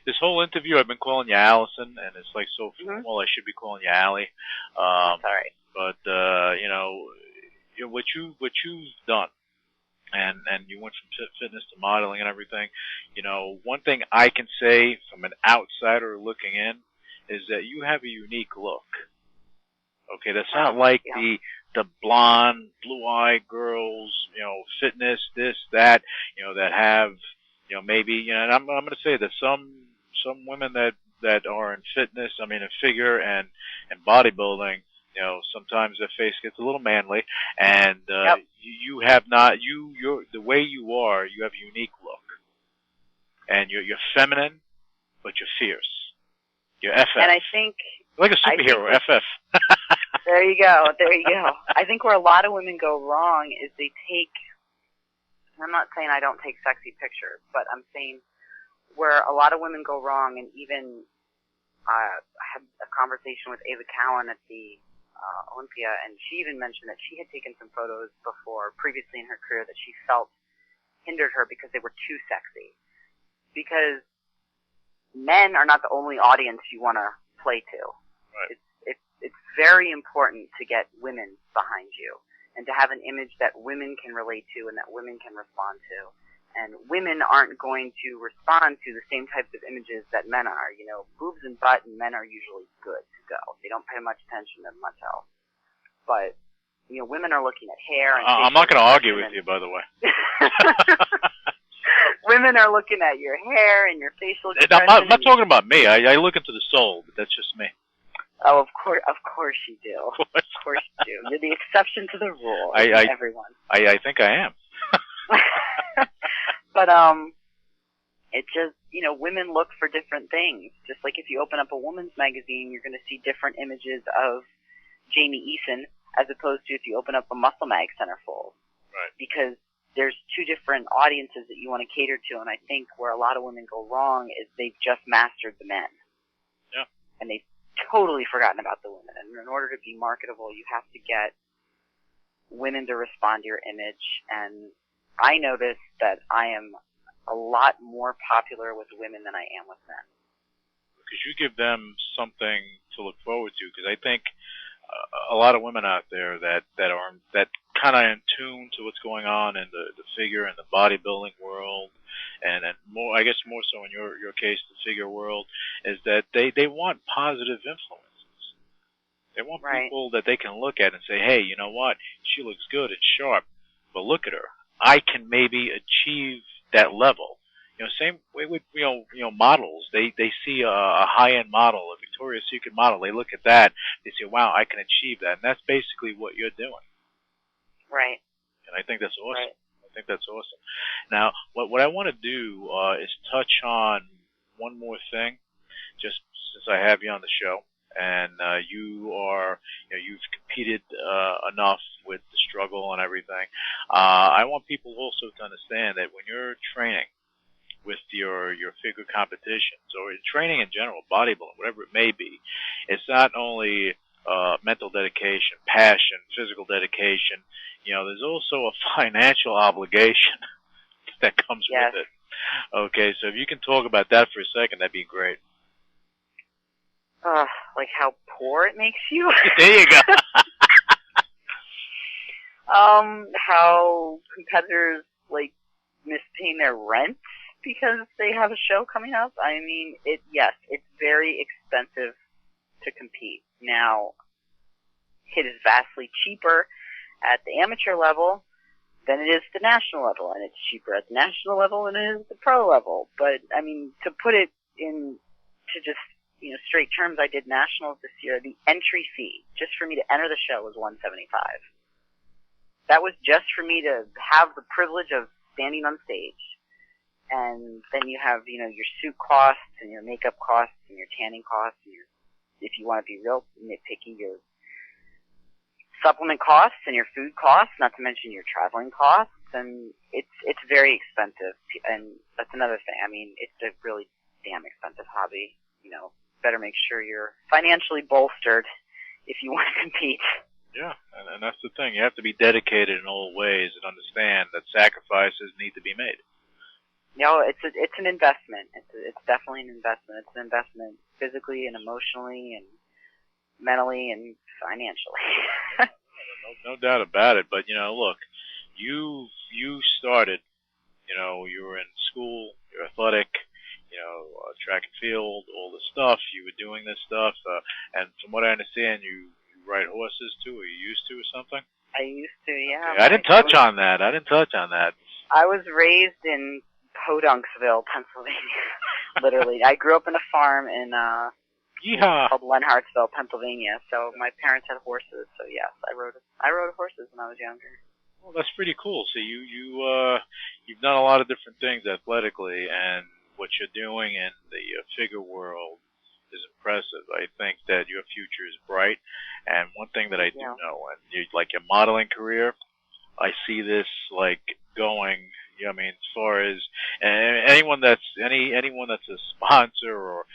this whole interview I've been calling you Allison, and it's like so formal. I should be calling you Allie. That's all right. But what you've done, and you went from fitness to modeling and everything. One thing I can say from an outsider looking in is that you have a unique look. Okay, that's not like the blonde, blue-eyed girls, fitness, this, that, that have, maybe, and I'm going to say that some women that are in fitness, in figure and bodybuilding, sometimes their face gets a little manly, and you have not, you're the way you are, you have a unique look, and you're feminine, but you're fierce. You're FF. And I think like a superhero, FF. There you go. I think where a lot of women go wrong is they take, I'm not saying I don't take sexy pictures, but I'm saying where a lot of women go wrong, and even I had a conversation with Ava Cowan at the Olympia, and she even mentioned that she had taken some photos previously in her career that she felt hindered her because they were too sexy. Because men are not the only audience you want to play to. Right. It's very important to get women behind you and to have an image that women can relate to and that women can respond to. And women aren't going to respond to the same types of images that men are. Boobs and butt and men are usually good to go. They don't pay much attention to much else. But, women are looking at hair and I'm not going to argue with you, by the way. Women are looking at your hair and your facial expression. I'm not talking about me. I look into the soul, but that's just me. Oh, of course you do. Of course you do. You're the exception to the rule. Everyone. I think I am. But it just, women look for different things. Just like if you open up a woman's magazine, you're going to see different images of Jamie Eason as opposed to if you open up a Muscle Mag centerfold. Right. Because there's two different audiences that you want to cater to, and I think where a lot of women go wrong is they've just mastered the men. Yeah. And they totally forgotten about the women. And in order to be marketable, you have to get women to respond to your image. And I noticed that I am a lot more popular with women than I am with men. Because you give them something to look forward to. Because I think a lot of women out there that kind of in tune to what's going on in the figure and the bodybuilding world, and more, I guess more so in your case, the figure world, is that they want positive influences. They want people that they can look at and say, hey, you know what? She looks good and sharp, but look at her. I can maybe achieve that level. You know, same way with you know models. They see a high-end model, a Victoria's Secret model. They look at that. They say, wow, I can achieve that, and that's basically what you're doing. Right. And I think that's awesome. Right. I think that's awesome. Now, what I want to do is touch on one more thing, just since I have you on the show, and you've competed enough with the struggle and everything. I want people also to understand that when you're training with your figure competitions, or in training in general, bodybuilding, whatever it may be, it's not only mental dedication, passion, physical dedication. You know, there's also a financial obligation that comes with it. Okay, so if you can talk about that for a second, that'd be great. Like how poor it makes you? There you go. How competitors, like, miss paying their rent because they have a show coming up. I mean, it's very expensive to compete. Now, it is vastly cheaper at the amateur level than it is the national level, and it's cheaper at the national level than it is the pro level. But, I mean, to put it in to just, you know, straight terms, I did nationals this year. The entry fee, just for me to enter the show, was $175. That was just for me to have the privilege of standing on stage. And then you have, you know, your suit costs and your makeup costs and your tanning costs and your, if you want to be real nitpicky, your supplement costs and your food costs, not to mention your traveling costs. And it's very expensive. And that's another thing. I mean, it's a really damn expensive hobby. You know, better make sure you're financially bolstered if you want to compete. Yeah, and that's the thing. You have to be dedicated in all ways and understand that sacrifices need to be made. You know, it's an investment. It's definitely an investment. It's an investment physically and emotionally and mentally and financially. No doubt about it. But, you know, look, you started, you know, you were in school, you're athletic, you know, track and field, all this stuff. You were doing this stuff. And from what I understand, you ride horses too, or you used to or something? I used to, yeah. Okay. I didn't touch on that. I was raised in Podunksville, Pennsylvania. Literally. I grew up in a farm in called Lenhartsville, Pennsylvania. So my parents had horses. So yes, I rode horses when I was younger. Well, that's pretty cool. So you've done a lot of different things athletically, and what you're doing in the figure world is impressive. I think that your future is bright. And one thing that I do know, and like your modeling career, I see this like going. You know, I mean, as far as anyone that's a sponsor or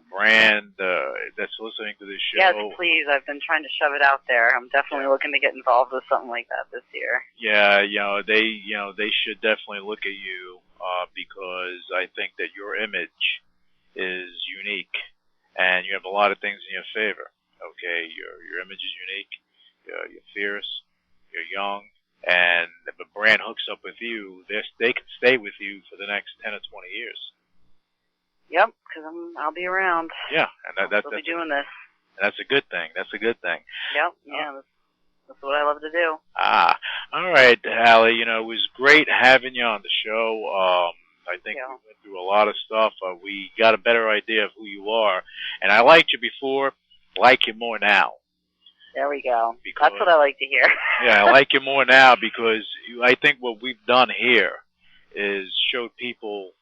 brand that's listening to this show. Yes, please. I've been trying to shove it out there. I'm definitely looking to get involved with something like that this year. Yeah, they should definitely look at you because I think that your image is unique, and you have a lot of things in your favor. Okay, your image is unique. You're fierce. You're young. And if a brand hooks up with you, they can stay with you for the next 10 or 20 years. Yep, because I'll be around. Yeah, and I'll be doing this. And that's a good thing. Yep, yeah, that's what I love to do. All right, Hallie. You know, it was great having you on the show. I think we went through a lot of stuff. We got a better idea of who you are, and I liked you before. Like you more now. There we go. That's what I like to hear. Yeah, I like you more now because I think what we've done here is showed people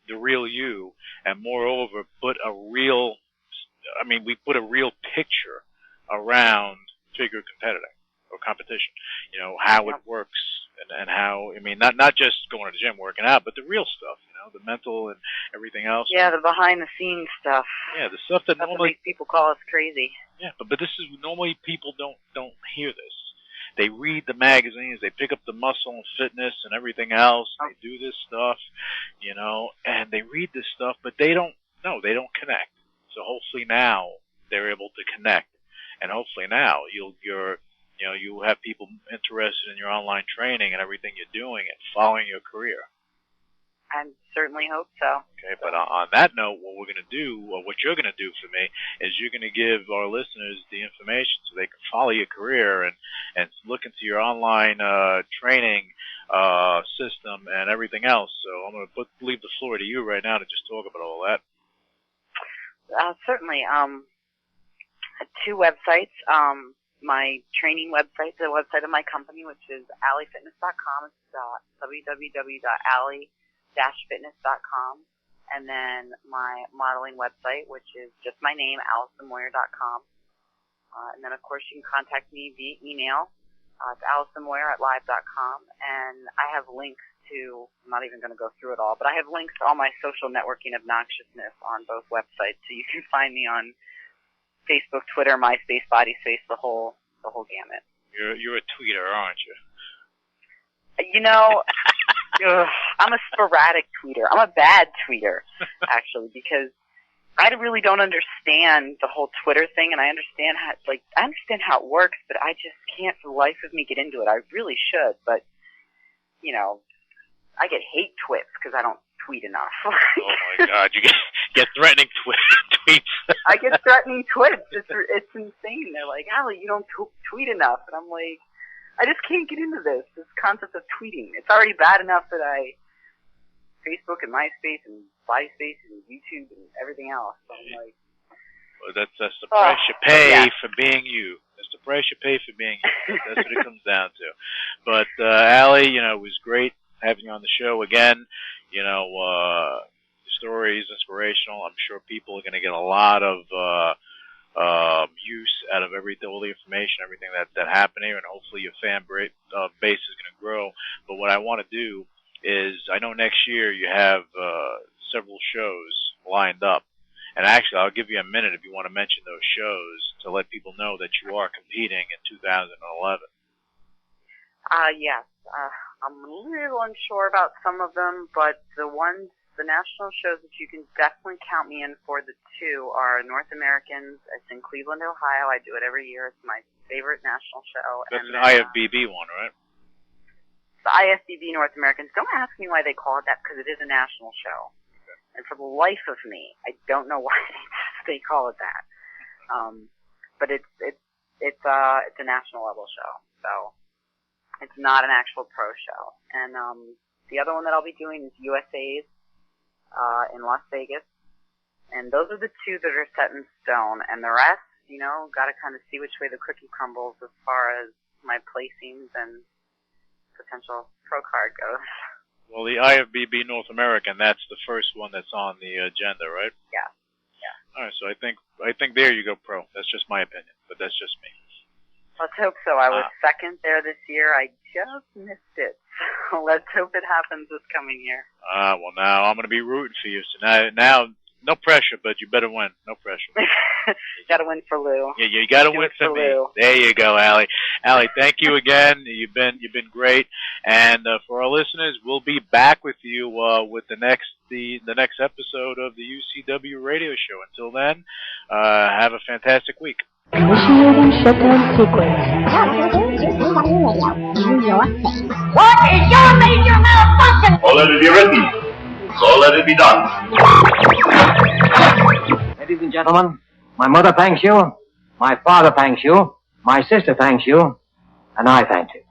the real you, and moreover, we put a real picture around figure competition. You know, how it works and how, I mean, not just going to the gym, working out, but the real stuff, you know, the mental and everything else. Yeah, the behind-the-scenes stuff. Yeah, the stuff that That's normally what makes people call us crazy. Yeah, but this is normally people don't hear this. They read the magazines, they pick up the Muscle and Fitness and everything else. They do this stuff, and they read this stuff, but they don't connect. So hopefully now they're able to connect, and hopefully now you have people interested in your online training and everything you're doing and following your career. I certainly hope so. Okay, but on that note, what we're going to do, or what you're going to do for me, is you're going to give our listeners the information so they can follow your career and look into your online training system and everything else. So I'm going to leave the floor to you right now to just talk about all that. Certainly. I have two websites. My training website, the website of my company, which is allifitness.com. It's www.ally-fitness.com. And then my modeling website, which is just my name, AllisonMoyer.com. And then, of course, you can contact me via email. It's AllisonMoyer@live.com. And I have links to, I'm not even going to go through it all, but I have links to all my social networking obnoxiousness on both websites. So you can find me on Facebook, Twitter, MySpace, BodySpace, the whole gamut. You're a tweeter, aren't you? I'm a sporadic tweeter. I'm a bad tweeter, actually, because I really don't understand the whole Twitter thing, and I understand how it works, but I just can't for the life of me get into it. I really should, but I get hate twits because I don't tweet enough. Oh my God, you get threatening tweets. I get threatening twits. It's insane. They're like, Allie, you don't tweet enough, and I'm like, I just can't get into this concept of tweeting. It's already bad enough that I Facebook and MySpace and BodySpace and YouTube and everything else. So I'm like, well, that's the price you pay for being you. That's the price you pay for being you. That's what it comes down to. But Allie, it was great having you on the show again. Your story is inspirational. I'm sure people are going to get a lot of use out of all the information, everything that happened here, and hopefully your fan base is going to grow. But what I want to do is, I know next year you have several shows lined up, and actually I'll give you a minute if you want to mention those shows to let people know that you are competing in 2011. Yes. I'm a little unsure about some of them, but the national shows that you can definitely count me in for, the two are North Americans. It's in Cleveland, Ohio. I do it every year. It's my favorite national show. That's an IFBB one, right? The IFBB North Americans. Don't ask me why they call it that, because it is a national show. Okay. And for the life of me, I don't know why they call it that. But it's a national level show. So it's not an actual pro show. And the other one that I'll be doing is USA's in Las Vegas. And those are the two that are set in stone. And the rest, got to kind of see which way the cookie crumbles as far as my placings and potential pro card goes. Well, the IFBB North American, that's the first one that's on the agenda, right? Yeah. All right, so I think there you go pro. That's just my opinion, but that's just me. Let's hope so. I was second there this year. I just missed it. So let's hope it happens this coming year. Well, now I'm going to be rooting for you. So now, no pressure, but you better win. No pressure. Got to win for Lou. Yeah, you got to win for me. Lou. There you go, Allie. Allie, thank you again. You've been great. And for our listeners, we'll be back with you with the next episode of the UCW radio show. Until then, have a fantastic week. Initiating shutdown sequence. What is your major malfunction? So let it be written. So let it be done. Ladies and gentlemen, my mother thanks you, my father thanks you, my sister thanks you, and I thank you.